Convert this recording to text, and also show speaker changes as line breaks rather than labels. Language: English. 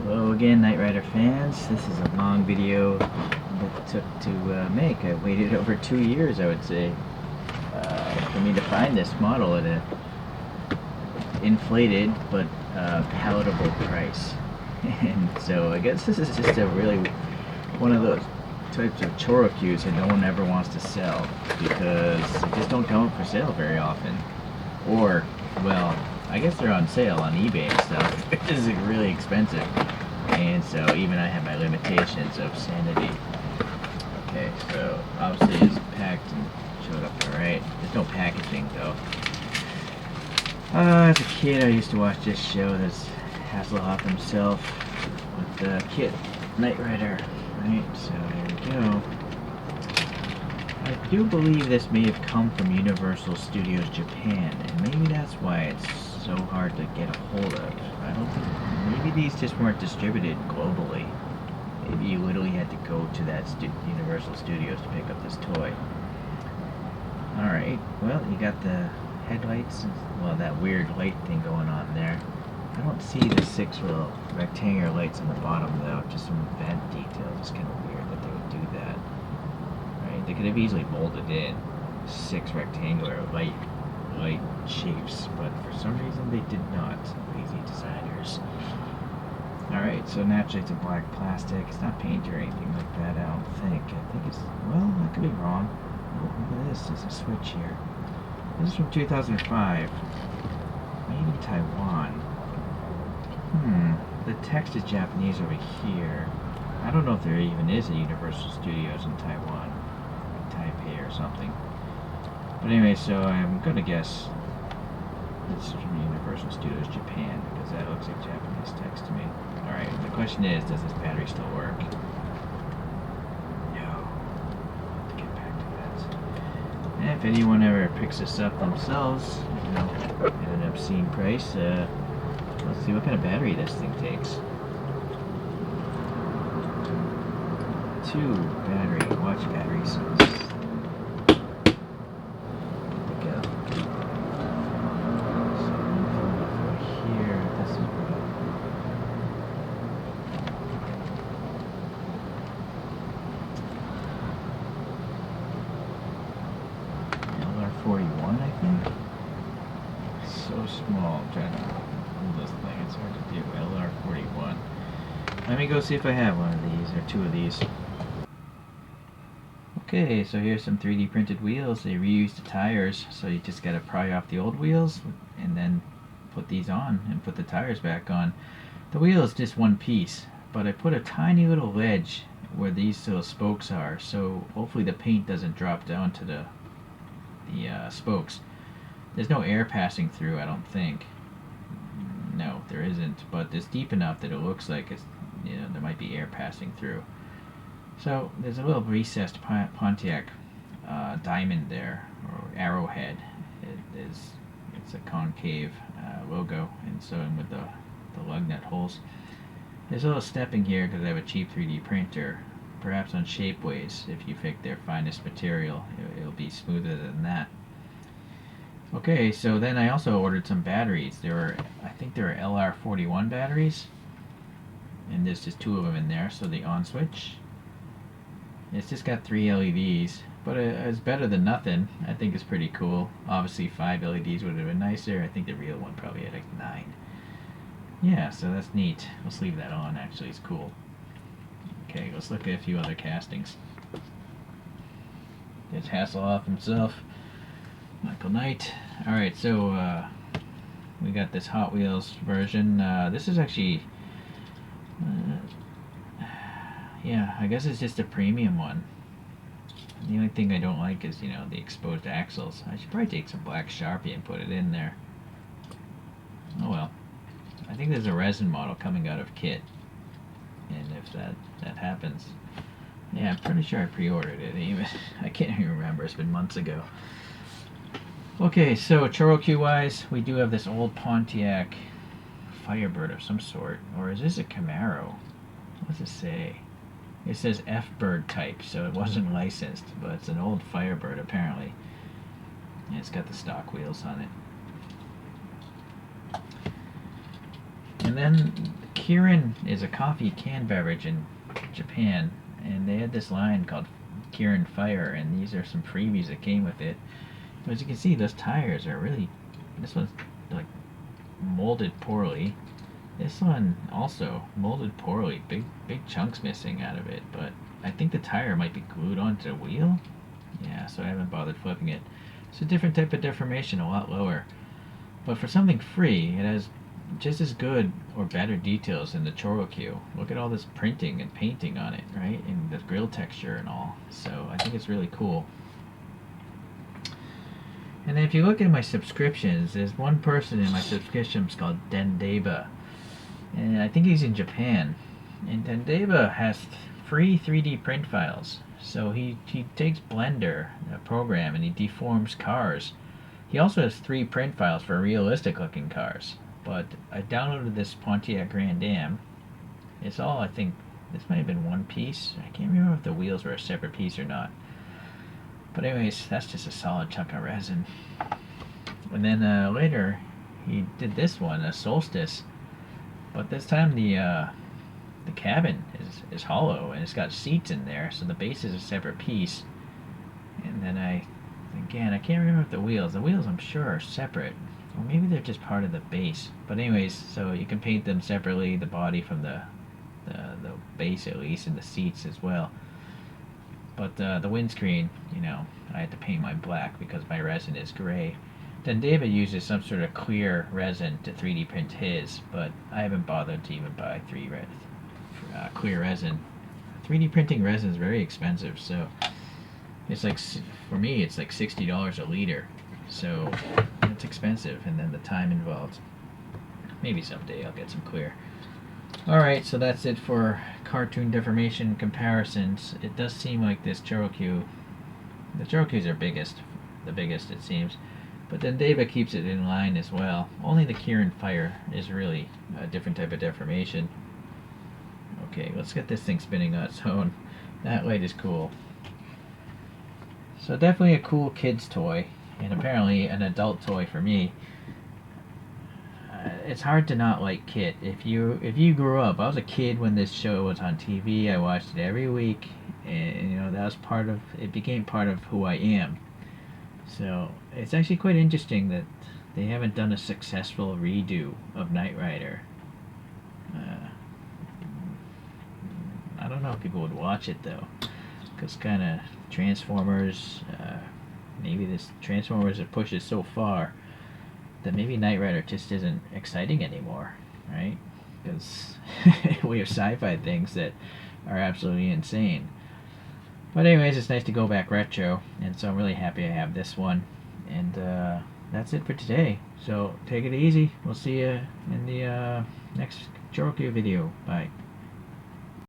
Hello again, Knight Rider fans. This is a long video that it took to make. I waited over 2 years, I would say, for me to find this model at a inflated but palatable price. And so I guess this is just a really one of those types of ChoroQs that no one ever wants to sell because they just don't come up for sale very often. Or, well, I guess they're on sale on eBay and stuff, which is really expensive. And so even I have my limitations of sanity. Okay, so obviously it's packed and showed up alright. There's no packaging though. As a kid I used to watch this show, that's Hasselhoff himself with KITT Knight Rider. Right, so there we go. I do believe this may have come from Universal Studios Japan, and maybe that's why it's so hard to get a hold of. I don't think, maybe these just weren't distributed globally. Maybe you literally had to go to that Universal Studios to pick up this toy. Alright, well, you got the headlights, well, that weird light thing going on there. I don't see the 6 little rectangular lights on the bottom though, just some vent details. It's kind of weird that they would do that. Right? They could have easily molded in 6 rectangular light shapes, but for some reason they did not. Lazy designers. Alright, so naturally it's a black plastic. It's not paint or anything like that, I don't think. I think it's, well, I could be wrong. Oh, look at this, there's a switch here. This is from 2005. Maybe Taiwan. The text is Japanese over here. I don't know if there even is a Universal Studios in Taiwan, Taipei or something. But anyway, so I'm gonna guess it's from Universal Studios Japan because that looks like Japanese text to me. Alright, the question is, does this battery still work? No. I'll have to get back to that. And if anyone ever picks this up themselves, you know, at an obscene price, let's see what kind of battery this thing takes. 2 battery, watch battery cells. LR41, I think. So small. I'm trying to hold this thing. It's hard to do. LR41. Let me go see if I have one of these or 2 of these. Okay, so here's some 3D printed wheels. They reused the tires, so you just gotta pry off the old wheels and then put these on and put the tires back on. The wheel is just one piece, but I put a tiny little ledge where these little spokes are, so hopefully the paint doesn't drop down to the spokes. There's no air passing through, I don't think. No, there isn't, but it's deep enough that it looks like it's, you know, there might be air passing through. So there's a little recessed Pontiac diamond there, or arrowhead. It's a concave logo, and so in with the lug nut holes. There's a little stepping here because I have a cheap 3D printer. Perhaps on Shapeways, if you pick their finest material, it'll be smoother than that. Okay, so then I also ordered some batteries. I think there are LR41 batteries, and there's just 2 of them in there. So the on switch, it's just got 3 LEDs, but it's better than nothing. I think it's pretty cool. Obviously 5 LEDs would have been nicer. I think the real one probably had like 9. Yeah, so that's neat. Let's leave that on, actually. It's cool. Okay, let's look at a few other castings. There's Hasselhoff himself, Michael Knight. Alright, so we got this Hot Wheels version. This is actually, yeah, I guess it's just a premium one. The only thing I don't like is, you know, the exposed axles. I should probably take some black Sharpie and put it in there. Oh well. I think there's a resin model coming out of KITT. And if that happens, yeah, I'm pretty sure I pre-ordered it. Even I can't even remember. It's been months ago. Okay, so ChoroQ wise, we do have this old Pontiac Firebird of some sort, or is this a Camaro? What does it say? It says F-Bird type, so it wasn't licensed, but it's an old Firebird apparently. And it's got the stock wheels on it. And then Kirin is a coffee can beverage in Japan, and they had this line called Kirin Fire, and these are some freebies that came with it. As you can see, those tires are really, this one's like molded poorly. This one also molded poorly, big chunks missing out of it, but I think the tire might be glued onto the wheel. Yeah, so I haven't bothered flipping it. It's a different type of deformation, a lot lower. But for something free, it has just as good or better details than the ChoroQ. Look at all this printing and painting on it, right? And the grill texture and all. So I think it's really cool. And then if you look at my subscriptions, there's one person in my subscriptions called Dendeba. And I think he's in Japan. And Dendeba has free 3D print files. So he takes Blender, a program, and he deforms cars. He also has 3 print files for realistic looking cars. But I downloaded this Pontiac Grand Am. It's all, I think, this might have been one piece. I can't remember if the wheels were a separate piece or not. But anyways, that's just a solid chunk of resin. And then later, he did this one, a Solstice. But this time the cabin is hollow, and it's got seats in there, so the base is a separate piece. And then again, I can't remember if the wheels I'm sure are separate. Or maybe they're just part of the base. But anyways, so you can paint them separately, the body from the base at least, and the seats as well. But the windscreen, you know, I had to paint mine black because my resin is gray. Then David uses some sort of clear resin to 3D print his, but I haven't bothered to even buy clear resin. 3D printing resin is very expensive, so it's like, for me, it's like $60 a liter. So it's expensive, and then the time involved. Maybe someday I'll get some clear. Alright, so that's it for cartoon deformation comparisons. It does seem like this ChoroQ, the ChoroQs are the biggest it seems. But then David keeps it in line as well. Only the Kirin Fire is really a different type of deformation. Okay, let's get this thing spinning on its own. That light is cool. So definitely a cool kid's toy, and apparently an adult toy for me. It's hard to not like KITT. If you grew up, I was a kid when this show was on TV. I watched it every week, and you know that was it became part of who I am. So it's actually quite interesting that they haven't done a successful redo of Knight Rider. I don't know if people would watch it though, because kind of Transformers. Maybe this Transformers have pushed it so far that maybe Knight Rider just isn't exciting anymore, right? Because we have sci-fi things that are absolutely insane. But anyways, it's nice to go back retro, and so I'm really happy I have this one. And that's it for today. So take it easy. We'll see you in the next ChoroQ video. Bye.